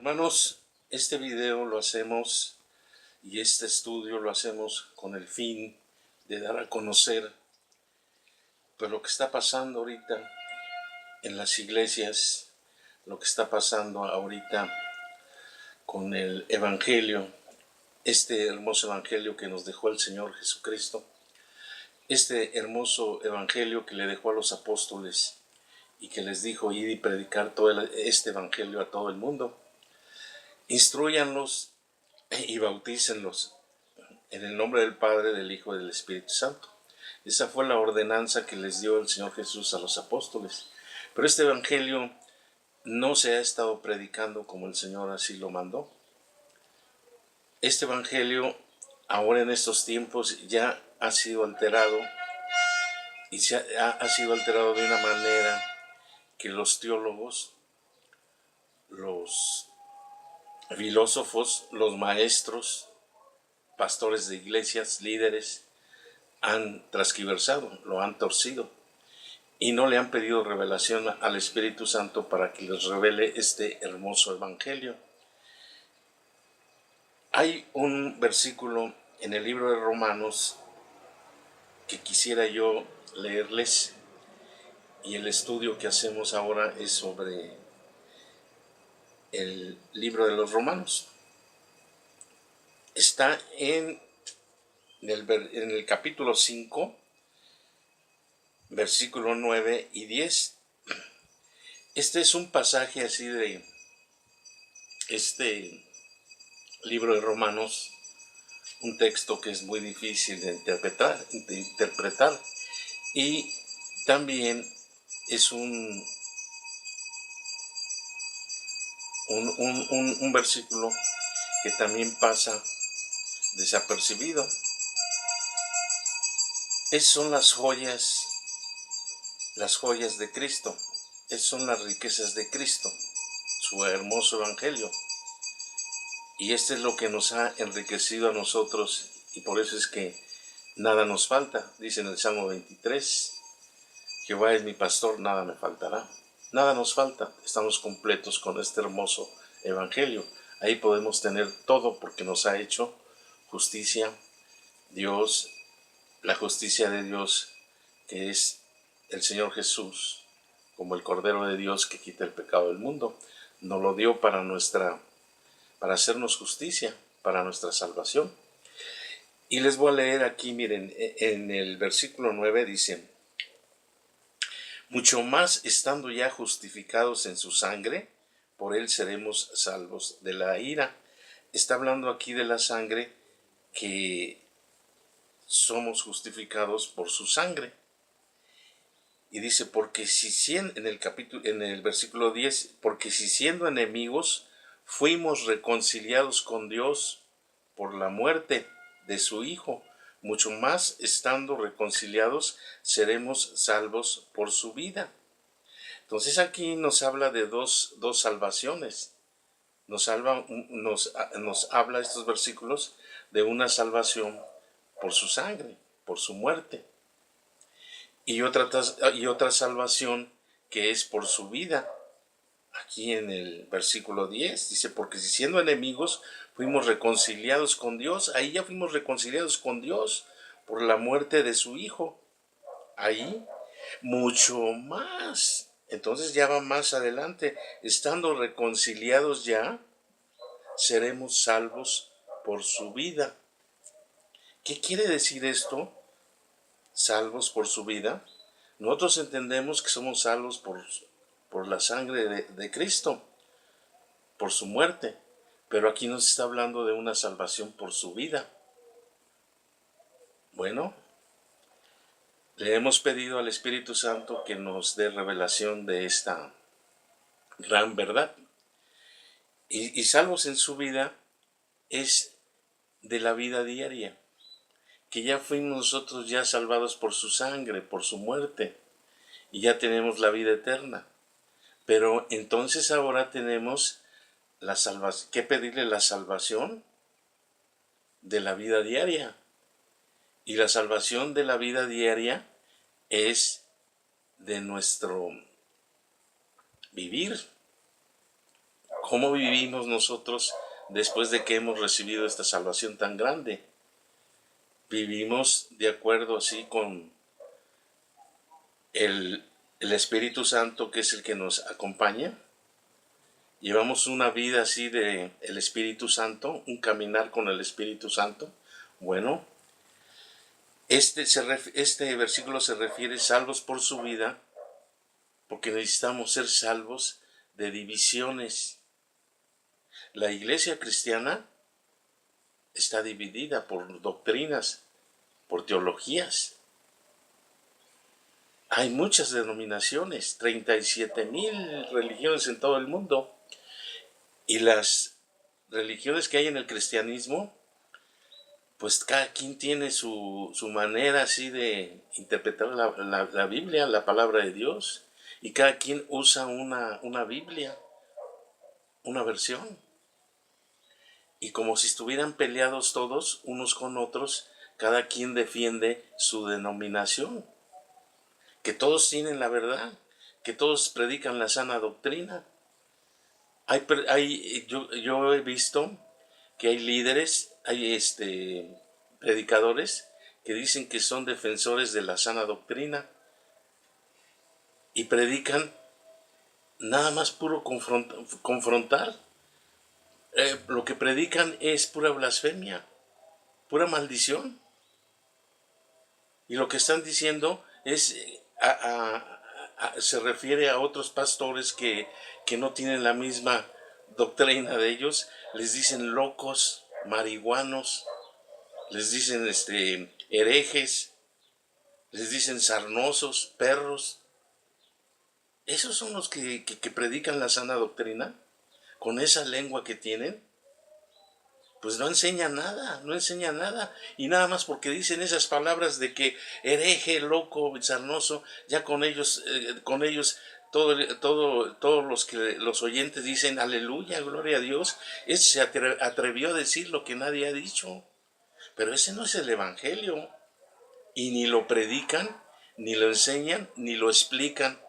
Hermanos, este video lo hacemos y este estudio lo hacemos con el fin de dar a conocer pues, lo que está pasando ahorita en las iglesias, lo que está pasando ahorita con el Evangelio, este hermoso Evangelio que nos dejó el Señor Jesucristo, este hermoso Evangelio que le dejó a los apóstoles y que les dijo: id y predicar todo este Evangelio a todo el mundo. Instrúyanlos y bautícenlos en el nombre del Padre, del Hijo y del Espíritu Santo. Esa fue la ordenanza que les dio el Señor Jesús a los apóstoles. Pero este Evangelio no se ha estado predicando como el Señor así lo mandó. Este Evangelio, ahora en estos tiempos, ya ha sido alterado y ha sido alterado de una manera que los teólogos, los filósofos, los maestros, pastores de iglesias, líderes, han transquiversado, lo han torcido y no le han pedido revelación al Espíritu Santo para que les revele este hermoso Evangelio. Hay un versículo en el libro de Romanos que quisiera yo leerles, y el estudio que hacemos ahora es sobre el libro de los Romanos. Está en el capítulo 5, versículo 9 y 10. Este es un pasaje así de este libro de Romanos, un texto que es muy difícil de interpretar y también es un versículo que también pasa desapercibido. Son las joyas de Cristo, son las riquezas de Cristo, su hermoso Evangelio. Y este es lo que nos ha enriquecido a nosotros, y por eso es que nada nos falta. Dice en el Salmo 23, Jehová es mi pastor, nada me faltará. Nada nos falta, estamos completos con este hermoso Evangelio. Ahí podemos tener todo porque nos ha hecho justicia Dios, la justicia de Dios, que es el Señor Jesús, como el Cordero de Dios que quita el pecado del mundo. Nos lo dio para hacernos justicia, para nuestra salvación. Y les voy a leer aquí, miren, en el versículo 9 dice: mucho más estando ya justificados en su sangre, por él seremos salvos de la ira. Está hablando aquí de la sangre, que somos justificados por su sangre. Y dice, porque si en el versículo 10, porque si siendo enemigos fuimos reconciliados con Dios por la muerte de su Hijo, mucho más estando reconciliados seremos salvos por su vida. Entonces aquí nos habla de dos salvaciones. Nos habla estos versículos de una salvación por su sangre, por su muerte. Y otra salvación que es por su vida. Aquí en el versículo 10 dice, porque si siendo enemigos fuimos reconciliados con Dios, ahí ya fuimos reconciliados con Dios por la muerte de su Hijo. Ahí mucho más. Entonces ya va más adelante, estando reconciliados ya, seremos salvos por su vida. ¿Qué quiere decir esto? Salvos por su vida. Nosotros entendemos que somos salvos por la sangre de Cristo, por su muerte, pero aquí nos está hablando de una salvación por su vida. Bueno, le hemos pedido al Espíritu Santo que nos dé revelación de esta gran verdad. Y salvos en su vida es de la vida diaria, que ya fuimos nosotros ya salvados por su sangre, por su muerte, y ya tenemos la vida eterna. Pero entonces ahora tenemos que pedirle la salvación de la vida diaria. Y la salvación de la vida diaria es de nuestro vivir. ¿Cómo vivimos nosotros después de que hemos recibido esta salvación tan grande? Vivimos de acuerdo así con el Espíritu Santo, que es el que nos acompaña. Llevamos una vida así de el Espíritu Santo, un caminar con el Espíritu Santo. Bueno, este versículo se refiere salvos por su vida, porque necesitamos ser salvos de divisiones. La iglesia cristiana está dividida por doctrinas, por teologías. Hay muchas denominaciones, 37,000 religiones en todo el mundo. Y las religiones que hay en el cristianismo, pues cada quien tiene su manera así de interpretar la Biblia, la palabra de Dios. Y cada quien usa una Biblia, una versión. Y como si estuvieran peleados todos unos con otros, cada quien defiende su denominación. Que todos tienen la verdad, que todos predican la sana doctrina. Yo he visto que hay líderes, hay predicadores que dicen que son defensores de la sana doctrina y predican nada más puro confrontar. Lo que predican es pura blasfemia, pura maldición. Y lo que están diciendo es se refiere a otros pastores que no tienen la misma doctrina de ellos. Les dicen locos, marihuanos, les dicen herejes, les dicen sarnosos, perros. ¿Esos son los que predican la sana doctrina? Con esa lengua que tienen, pues no enseña nada, no enseña nada. Y nada más porque dicen esas palabras de que hereje, loco, sarnoso, ya con ellos todos los oyentes dicen aleluya, gloria a Dios. Ese se atrevió a decir lo que nadie ha dicho. Pero ese no es el evangelio. Y ni lo predican, ni lo enseñan, ni lo explican.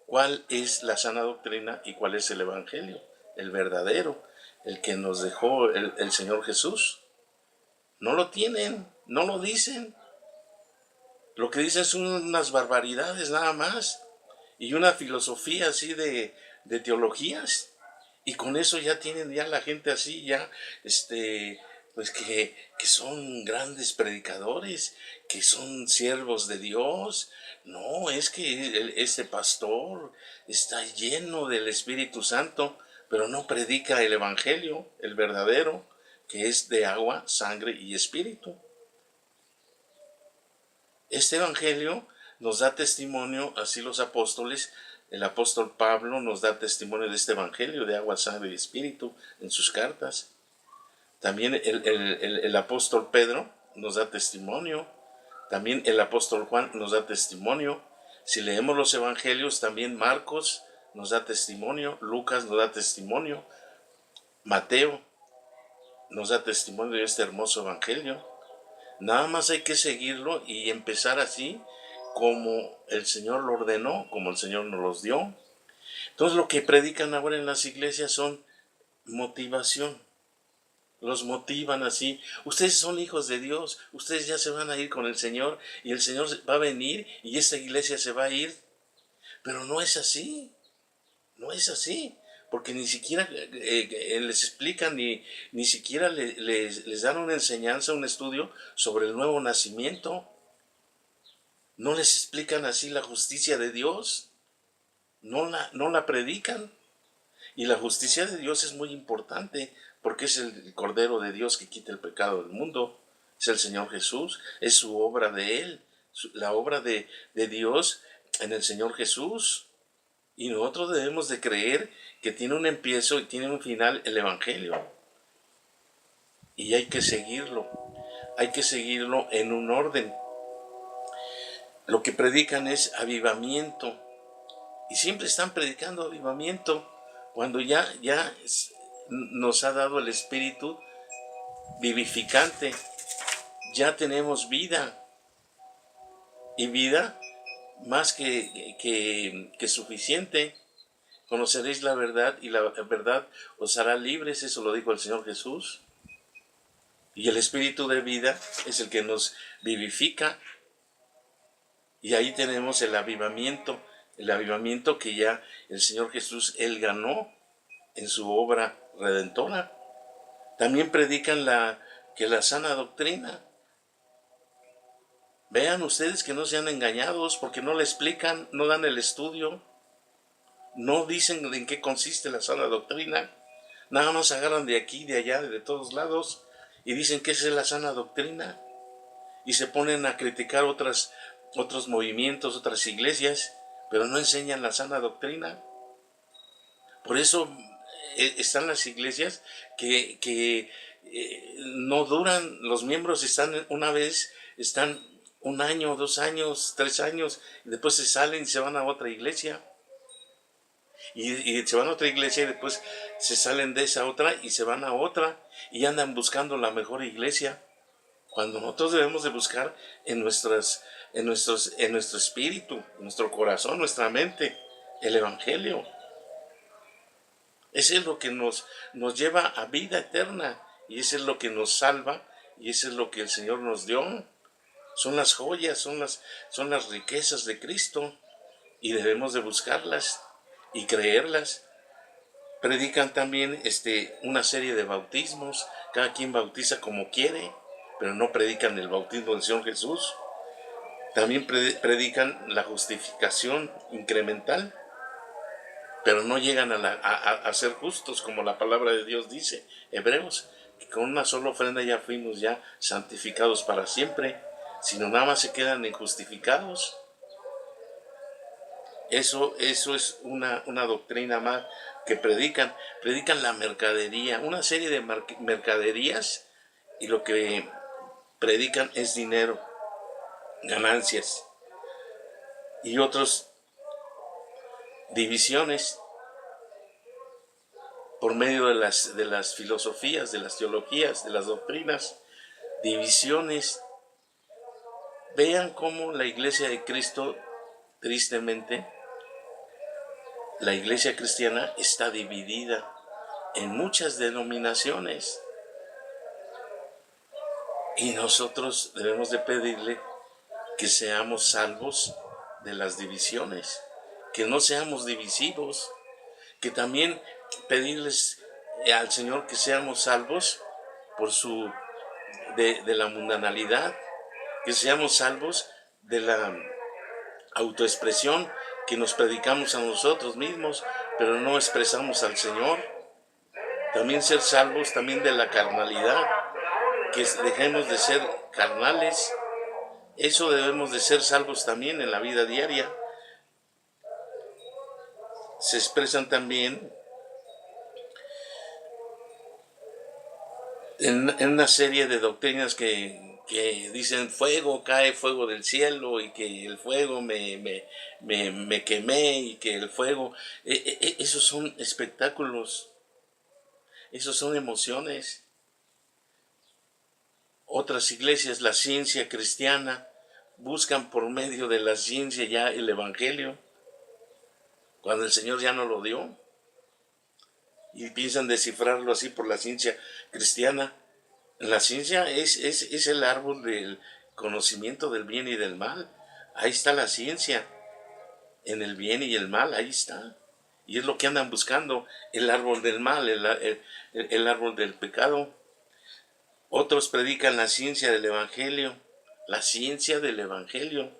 ¿Cuál es la sana doctrina y cuál es el evangelio? El verdadero, el que nos dejó el Señor Jesús. No lo tienen, no lo dicen. Lo que dicen son unas barbaridades nada más. Y una filosofía así de teologías. Y con eso ya tienen ya la gente así, ya, pues que son grandes predicadores, que son siervos de Dios. No, es que ese pastor está lleno del Espíritu Santo, pero no predica el Evangelio, el verdadero, que es de agua, sangre y espíritu. Este Evangelio nos da testimonio, así los apóstoles. El apóstol Pablo nos da testimonio de este evangelio de agua, sangre y espíritu en sus cartas. También el apóstol Pedro nos da testimonio. También el apóstol Juan nos da testimonio. Si leemos los evangelios, también Marcos nos da testimonio. Lucas nos da testimonio. Mateo nos da testimonio de este hermoso evangelio. Nada más hay que seguirlo y empezar así, como el Señor lo ordenó, como el Señor nos los dio. Entonces lo que predican ahora en las iglesias son motivación. Los motivan así. Ustedes son hijos de Dios, ustedes ya se van a ir con el Señor y el Señor va a venir y esta iglesia se va a ir. Pero no es así, no es así. Porque ni siquiera les explican, ni siquiera les dan una enseñanza, un estudio sobre el nuevo nacimiento. No les explican así la justicia de Dios, no la predican. Y la justicia de Dios es muy importante, porque es el Cordero de Dios que quita el pecado del mundo, es el Señor Jesús, es su obra de Él, la obra de Dios en el Señor Jesús. Y nosotros debemos de creer que tiene un empiezo y tiene un final el Evangelio. Y hay que seguirlo en un orden. Lo que predican es avivamiento. Y siempre están predicando avivamiento cuando ya nos ha dado el Espíritu vivificante. Ya tenemos vida. Y vida más que suficiente. Conoceréis la verdad y la verdad os hará libres, eso lo dijo el Señor Jesús. Y el Espíritu de vida es el que nos vivifica. Y ahí tenemos el avivamiento que ya el Señor Jesús, Él ganó en su obra redentora. También predican que la sana doctrina. Vean ustedes que no sean engañados, porque no le explican, no dan el estudio, no dicen en qué consiste la sana doctrina. Nada más agarran de aquí, de allá, de todos lados, y dicen que esa es la sana doctrina. Y se ponen a criticar otros movimientos, otras iglesias, pero no enseñan la sana doctrina. Por eso están las iglesias que no duran, los miembros están una vez, están 1 año, 2 años, 3 años, y después se salen y se van a otra iglesia. Y se van a otra iglesia y después se salen de esa otra y se van a otra y andan buscando la mejor iglesia. Cuando nosotros debemos de buscar en nuestro espíritu, en nuestro corazón, nuestra mente, el Evangelio. Ese es lo que nos lleva a vida eterna y ese es lo que nos salva y ese es lo que el Señor nos dio. Son las joyas, son las riquezas de Cristo y debemos de buscarlas y creerlas. Predican también una serie de bautismos, cada quien bautiza como quiere, pero no predican el bautismo del Señor Jesús. También predican la justificación incremental, pero no llegan a ser justos como la palabra de Dios dice. Hebreos, que con una sola ofrenda ya fuimos ya santificados para siempre, sino nada más se quedan injustificados. Eso es una doctrina más que predican la mercadería, una serie de mercaderías, y lo que predican es dinero, ganancias y otras divisiones por medio de las filosofías, de las teologías, de las doctrinas, divisiones. Vean cómo la iglesia de Cristo, tristemente, la iglesia cristiana está dividida en muchas denominaciones. Y nosotros debemos de pedirle que seamos salvos de las divisiones, que no seamos divisivos, que también pedirles al Señor que seamos salvos de la mundanalidad, que seamos salvos de la autoexpresión, que nos predicamos a nosotros mismos, pero no expresamos al Señor. También ser salvos también de la carnalidad, que dejemos de ser carnales. Eso debemos de ser salvos también en la vida diaria. Se expresan también en una serie de doctrinas que dicen cae fuego del cielo y que el fuego me quemé y que el fuego... esos son espectáculos, esos son emociones. Otras iglesias, la ciencia cristiana, buscan por medio de la ciencia ya el Evangelio, cuando el Señor ya no lo dio, y piensan descifrarlo así por la ciencia cristiana. La ciencia es el árbol del conocimiento del bien y del mal. Ahí está la ciencia, en el bien y el mal, ahí está. Y es lo que andan buscando, el árbol del mal, el árbol del pecado. Otros predican la ciencia del Evangelio, la ciencia del Evangelio.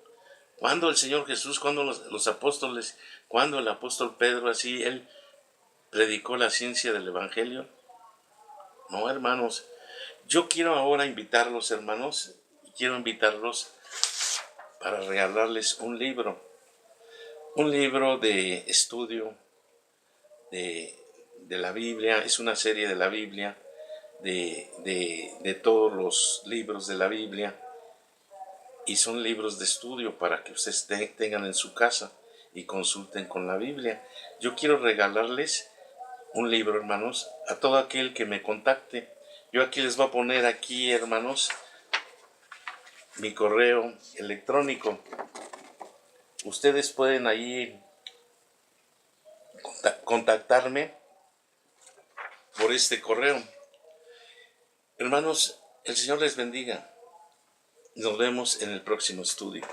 Cuando el Señor Jesús, cuando los apóstoles, cuando el apóstol Pedro así, él predicó la ciencia del Evangelio. No, hermanos, yo quiero ahora invitarlos, hermanos, quiero invitarlos para regalarles un libro de estudio de la Biblia. Es una serie de la Biblia, de todos los libros de la Biblia, y son libros de estudio para que ustedes tengan en su casa y consulten con la Biblia. Yo quiero regalarles un libro, hermanos, a todo aquel que me contacte. Yo aquí les voy a poner aquí, hermanos, mi correo electrónico. Ustedes pueden ahí contactarme por este correo. Hermanos, el Señor les bendiga. Nos vemos en el próximo estudio.